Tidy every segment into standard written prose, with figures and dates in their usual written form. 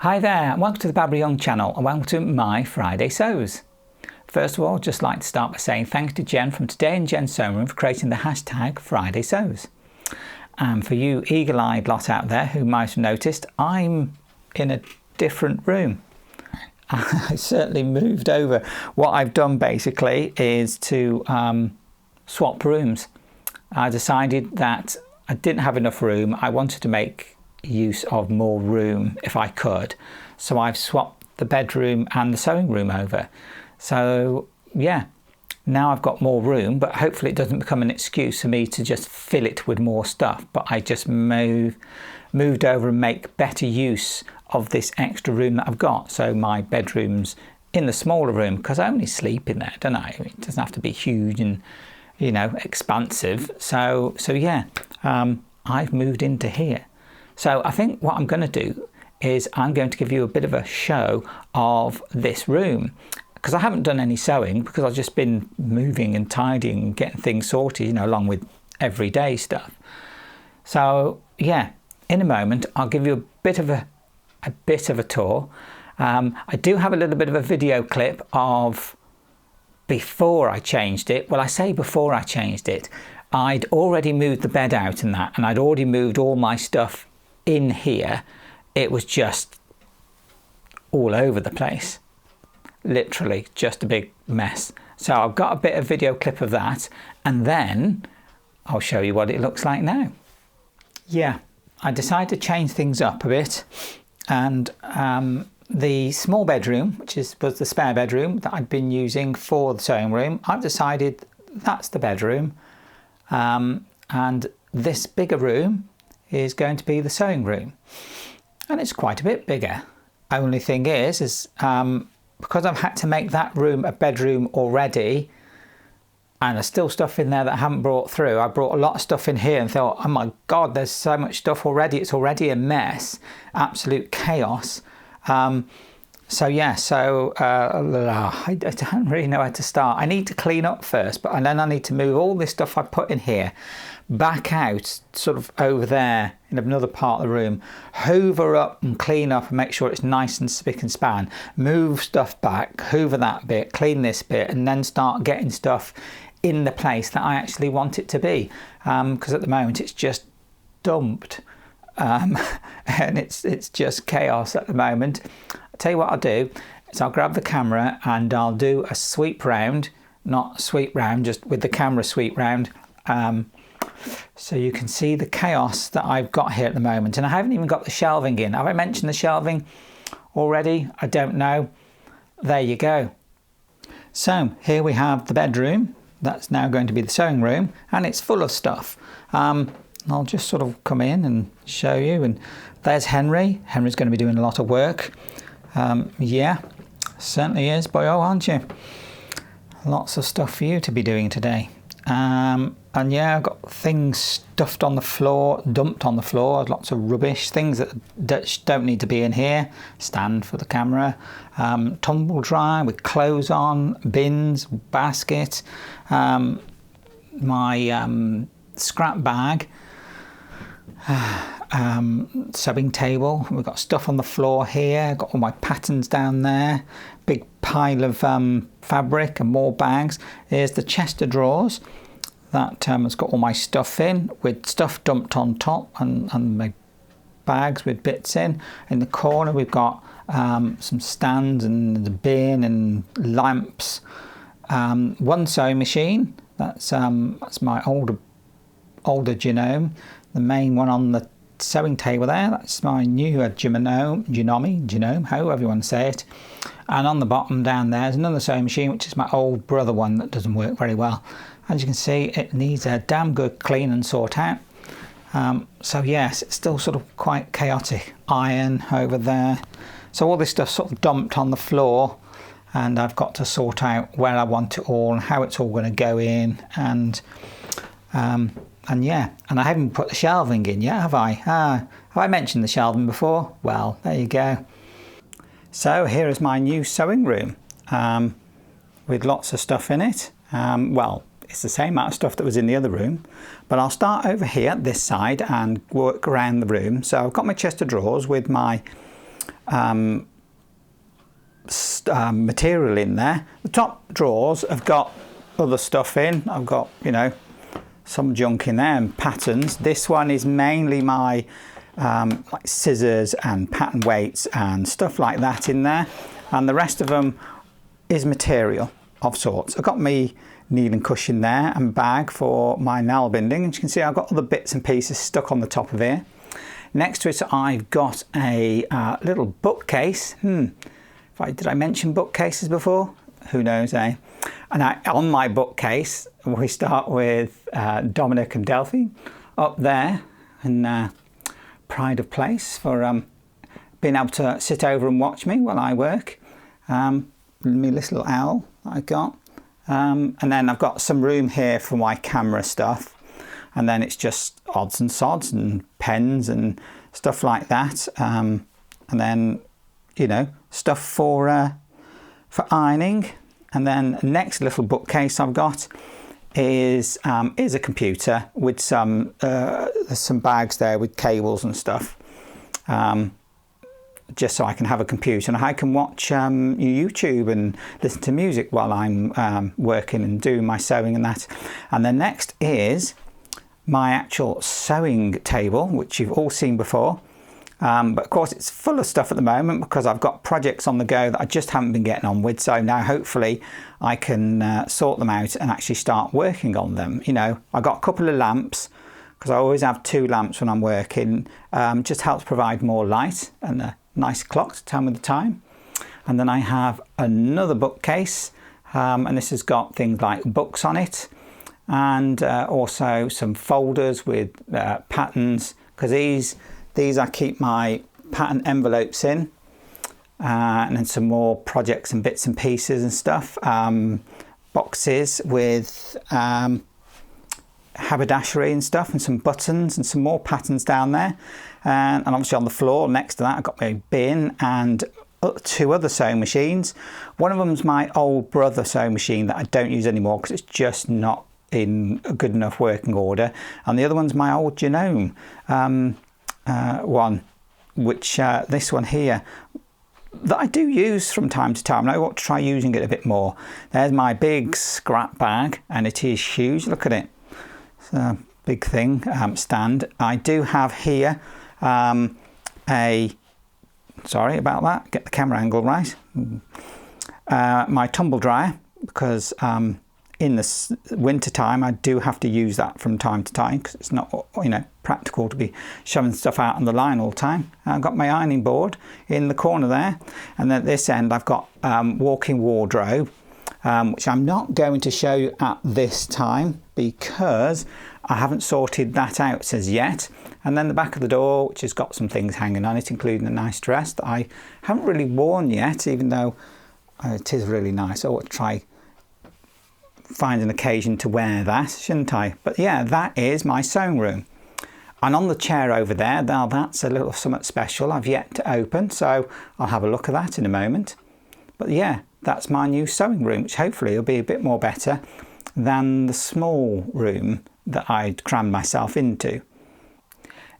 Hi there, welcome to the Barbara Young channel and welcome to my Friday Sews. First of all, I'd just like to start by saying thanks to Jen from Today in Jen's Sewing Room for creating the hashtag Friday Sews. And for you eagle-eyed lot out there who might have noticed, I'm in a different room. I certainly moved over. What I've done basically is to swap rooms. I decided that I didn't have enough room. I wanted to make use of more room if I could. So I've swapped the bedroom and the sewing room over. So yeah, now I've got more room, but hopefully it doesn't become an excuse for me to just fill it with more stuff. But I just moved over and make better use of this extra room that I've got. So my bedroom's in the smaller room because I only sleep in there, don't I? It doesn't have to be huge and, you know, expansive. So yeah, I've moved into here. So I think what I'm going to do is I'm going to give you a bit of a show of this room, because I haven't done any sewing because I've just been moving and tidying and getting things sorted, you know, along with everyday stuff. So yeah, in a moment I'll give you a bit of a tour. I do have a little bit of a video clip of before I changed it. Well, I say before I changed it, I'd already moved the bed out and that, and I'd already moved all my stuff in here. It was just all over the place, literally just a big mess. So I've got a bit of video clip of that, and then I'll show you what it looks like now. Yeah, I decided to change things up a bit, and the small bedroom, which was the spare bedroom that I'd been using for the sewing room, I've decided that's the bedroom, and this bigger room is going to be the sewing room, and it's quite a bit bigger. Only thing is because I've had to make that room a bedroom already, and there's still stuff in there that I haven't brought through. I brought a lot of stuff in here and thought, oh my god, there's so much stuff already. It's already a mess, absolute chaos. So yeah, I don't really know where to start. I need to clean up first, and then I need to move all this stuff I put in here back out, sort of over there in another part of the room, hoover up and clean up and make sure it's nice and spick and span, move stuff back, hoover that bit, clean this bit, and then start getting stuff in the place that I actually want it to be, because at the moment it's just dumped, and it's just chaos at the moment. I'll tell you what I'll do is I'll grab the camera and I'll do a sweep round, not sweep round, just with the camera sweep round, so you can see the chaos that I've got here at the moment. And I haven't even got the shelving in. Have I mentioned the shelving already? I don't know. There you go. So here we have the bedroom. That's now going to be the sewing room, and it's full of stuff. I'll just sort of come in and show you. And there's Henry. Henry's going to be doing a lot of work. Yeah, certainly is, boyo, aren't you? Lots of stuff for you to be doing today. And yeah, I've got things stuffed on the floor, dumped on the floor, lots of rubbish, things that don't need to be in here, stand for the camera, tumble dry with clothes on, bins, basket, my scrap bag, sewing table. We've got stuff on the floor here, got all my patterns down there, big pile of fabric and more bags. Here's the chest of drawers that has got all my stuff in, with stuff dumped on top, and my bags with bits in. In the corner we've got some stands and the bin and lamps, one sewing machine, that's my older Genome, the main one on the sewing table there, that's my newer Genome, however you want to say it. And on the bottom down there is another sewing machine, which is my old brother one that doesn't work very well. As you can see, it needs a damn good clean and sort out. So yes, it's still sort of quite chaotic. Iron over there. So all this stuff sort of dumped on the floor, and I've got to sort out where I want it all and how it's all going to go in. And yeah, and I haven't put the shelving in yet, have I? Have I mentioned the shelving before? Well, there you go. So here is my new sewing room, with lots of stuff in it. Well, it's the same amount of stuff that was in the other room, but I'll start over here this side and work around the room. So I've got my chest of drawers with my material in there. The top drawers have got other stuff in. I've got, you know, some junk in there and patterns. This one is mainly my like scissors and pattern weights and stuff like that in there, and the rest of them is material of sorts. I've got me kneeling cushion there and bag for my nail binding, and you can see I've got other bits and pieces stuck on the top of here. Next to it I've got a little bookcase. Did I mention bookcases before? Who knows, eh? And on my bookcase we start with Dominic and Delphine up there, and pride of place for being able to sit over and watch me while I work. My little owl that I got. And then I've got some room here for my camera stuff. And then it's just odds and sods and pens and stuff like that. And then, you know, stuff for ironing. And then next little bookcase I've got is a computer with some there's some bags there with cables and stuff, just so I can have a computer and I can watch YouTube and listen to music while I'm working and doing my sewing and that. And then next is my actual sewing table, which you've all seen before. But of course it's full of stuff at the moment because I've got projects on the go that I just haven't been getting on with. So now hopefully I can sort them out and actually start working on them. You know, I got a couple of lamps because I always have 2 lamps when I'm working. Just helps provide more light and a nice clock to tell me the time. And then I have another bookcase, and this has got things like books on it, and also some folders with patterns, because these I keep my pattern envelopes in, and then some more projects and bits and pieces and stuff. Boxes with haberdashery and stuff, and some buttons and some more patterns down there. And obviously on the floor next to that I've got my bin and 2 other sewing machines. One of them's my old brother sewing machine that I don't use anymore because it's just not in a good enough working order. And the other one's my old Genome one, which this one here that I do use from time to time. I want to try using it a bit more. There's my big scrap bag, and it is huge. Look at it. It's a big thing, stand. I do have here sorry about that, get the camera angle right, my tumble dryer, because in the winter time I do have to use that from time to time because it's not, you know, practical to be shoving stuff out on the line all the time. I've got my ironing board in the corner there, and then at this end I've got walk-in wardrobe, which I'm not going to show you at this time because I haven't sorted that out as yet. And then the back of the door, which has got some things hanging on it, including a nice dress that I haven't really worn yet, even though it is really nice. I ought to try find an occasion to wear that, shouldn't I? But yeah, that is my sewing room. And on the chair over there, now that's a little something special I've yet to open, so I'll have a look at that in a moment. But yeah, that's my new sewing room, which hopefully will be a bit more better than the small room that I'd crammed myself into.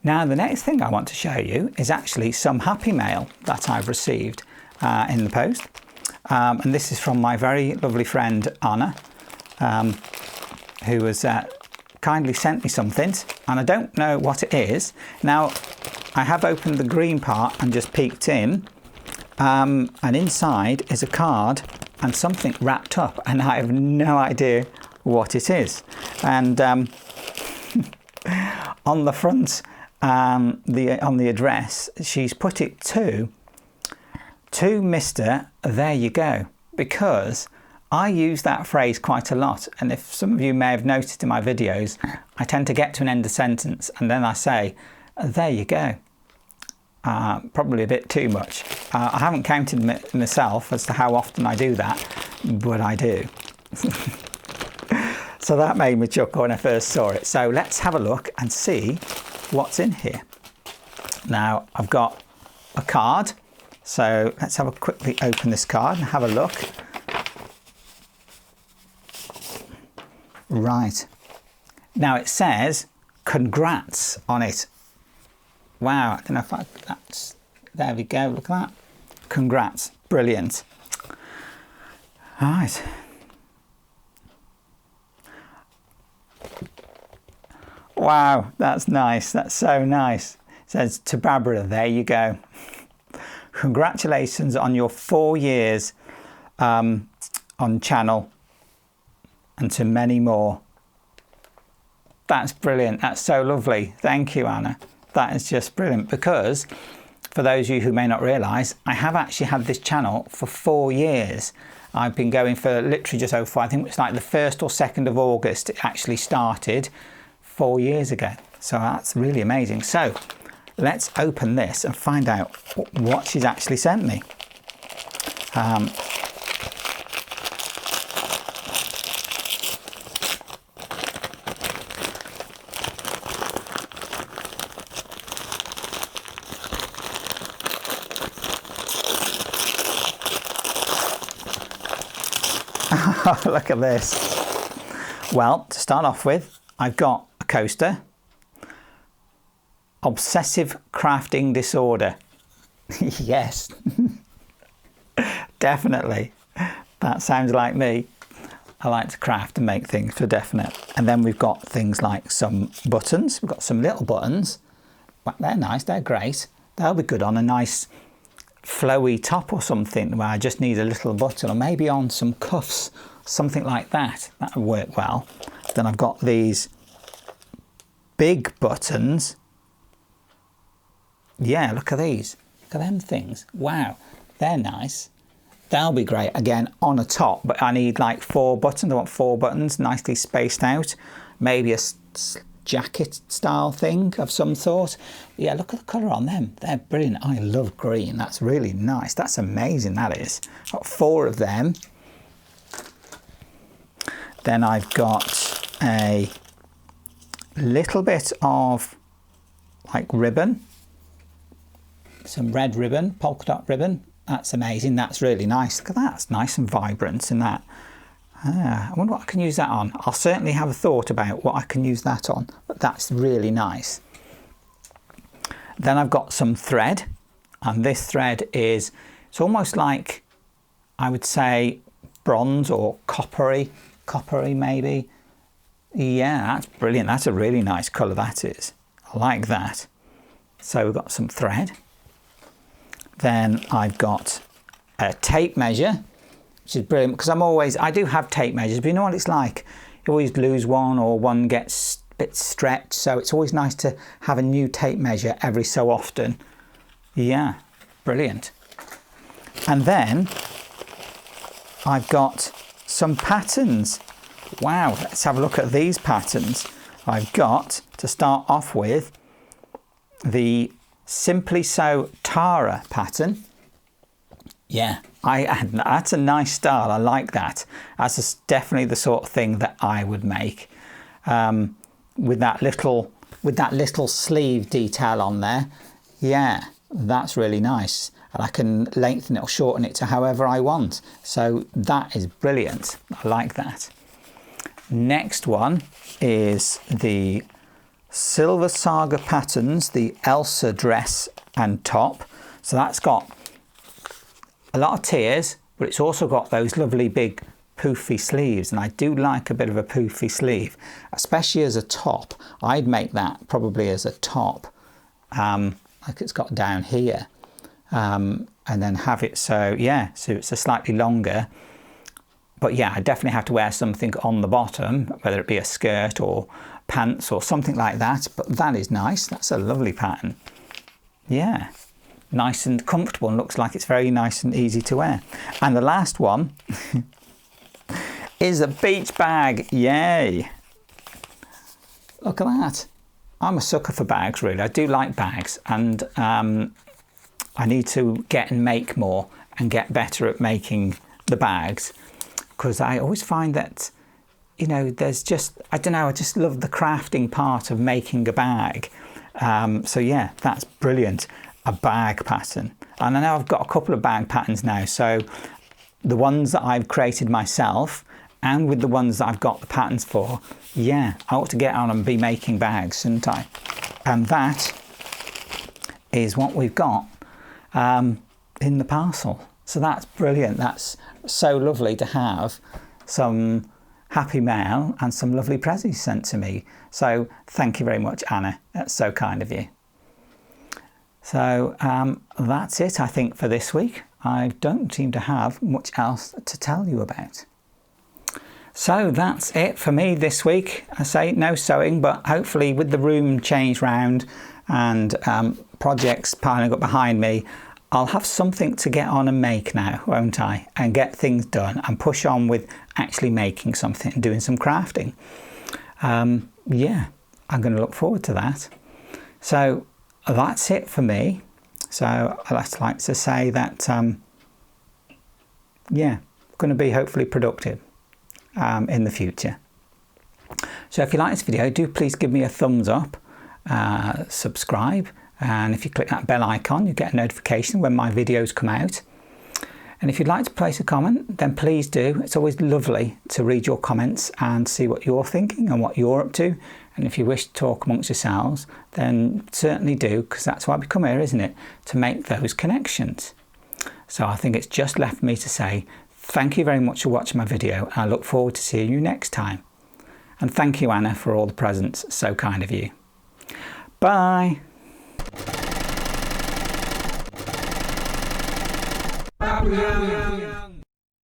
Now the next thing I want to show you is actually some happy mail that I've received in the post. And this is from my very lovely friend Anna, who has kindly sent me something, and I don't know what it is. Now I have opened the green part and just peeked in, and inside is a card and something wrapped up, and I have no idea what it is. And on the front, on the address, she's put it to Mr. There You Go, because I use that phrase quite a lot, and if some of you may have noticed in my videos, I tend to get to an end of sentence and then I say, there you go. Probably a bit too much. I haven't counted myself as to how often I do that, but I do. So that made me chuckle when I first saw it. So let's have a look and see what's in here. Now I've got a card, so let's have a quickly open this card and have a look. Right, now it says congrats on it. Wow, I don't know if that's There we go, look at that. Congrats, brilliant. All right. Wow, that's nice, that's so nice. It says to Barbara, there you go. Congratulations on your 4 years on channel and to many more. That's brilliant, that's so lovely. Thank you, Anna. That is just brilliant, because for those of you who may not realise, I have actually had this channel for 4 years. I've been going for literally just over 4. I think it's like the 1st or 2nd of August it actually started 4 years ago. So that's really amazing. So let's open this and find out what she's actually sent me. Look at this. Well, to start off with, I've got a coaster. Obsessive crafting disorder. Yes, definitely. That sounds like me. I like to craft and make things for definite. And then we've got things like some buttons. We've got some little buttons. But they're nice, they're great. They'll be good on a nice flowy top or something where I just need a little button, or maybe on some cuffs, something like that. That would work well. Then I've got these big buttons. Yeah, look at these. Look at them things. Wow, they're nice. They'll be great again on a top, but I need like 4 buttons. I want 4 buttons nicely spaced out. Maybe a jacket style thing of some sort. Yeah, look at the colour on them. They're brilliant. I love green. That's really nice. That's amazing, that is. Got 4 of them. Then I've got a little bit of like ribbon. Some red ribbon, polka dot ribbon. That's amazing. That's really nice. Look at that. It's nice and vibrant in that. I wonder what I can use that on. I'll certainly have a thought about what I can use that on, but that's really nice. Then I've got some thread, and this thread is, it's almost like, I would say, bronze or coppery maybe. Yeah, that's brilliant. That's a really nice colour, that is. I like that. So we've got some thread. Then I've got a tape measure, which is brilliant, because I do have tape measures, but you know what it's like? You always lose one, or one gets a bit stretched, so it's always nice to have a new tape measure every so often. Yeah, brilliant. And then I've got some patterns. Wow, let's have a look at these patterns. I've got, to start off with, the Simply So Tara pattern. Yeah, that's a nice style. I like that. That's definitely the sort of thing that I would make, with that little sleeve detail on there. Yeah, that's really nice, and I can lengthen it or shorten it to however I want. So that is brilliant. I like that. Next one is the Silver Saga patterns, the Elsa dress and top. So that's got a lot of tiers, but it's also got those lovely big poofy sleeves, and I do like a bit of a poofy sleeve, especially as a top. I'd make that probably as a top, like it's got down here, and then have it so it's a slightly longer. But yeah, I definitely have to wear something on the bottom, whether it be a skirt or pants or something like that. But that is nice. That's a lovely pattern. Yeah, nice and comfortable, and looks like it's very nice and easy to wear. And the last one is a beach bag. Yay! Look at that. I'm a sucker for bags, really. I do like bags, and I need to get and make more and get better at making the bags, because I always find that, you know, there's just, I don't know, I just love the crafting part of making a bag. So yeah, that's brilliant. A bag pattern. And I know I've got a couple of bag patterns now. So the ones that I've created myself, and with the ones that I've got the patterns for, yeah, I ought to get on and be making bags, shouldn't I? And that is what we've got. in the parcel. So that's brilliant. That's so lovely to have some happy mail and some lovely prezzies sent to me. So thank you very much, Anna. That's so kind of you. So that's it, I think, for this week. I don't seem to have much else to tell you about. So that's it for me this week. I say no sewing, but hopefully with the room changed round and projects piling up behind me, I'll have something to get on and make now, won't I? And get things done and push on with actually making something and doing some crafting. Yeah, I'm going to look forward to that. So that's it for me. So I'd like to say that, yeah, going to be hopefully productive in the future. So if you like this video, do please give me a thumbs up, subscribe, and if you click that bell icon, you get a notification when my videos come out. And if you'd like to place a comment, then please do. It's always lovely to read your comments and see what you're thinking and what you're up to. And if you wish to talk amongst yourselves, then certainly do, because that's why we come here, isn't it? To make those connections. So I think it's just left me to say thank you very much for watching my video, and I look forward to seeing you next time. And thank you, Anna, for all the presents. So kind of you. Bye. Young.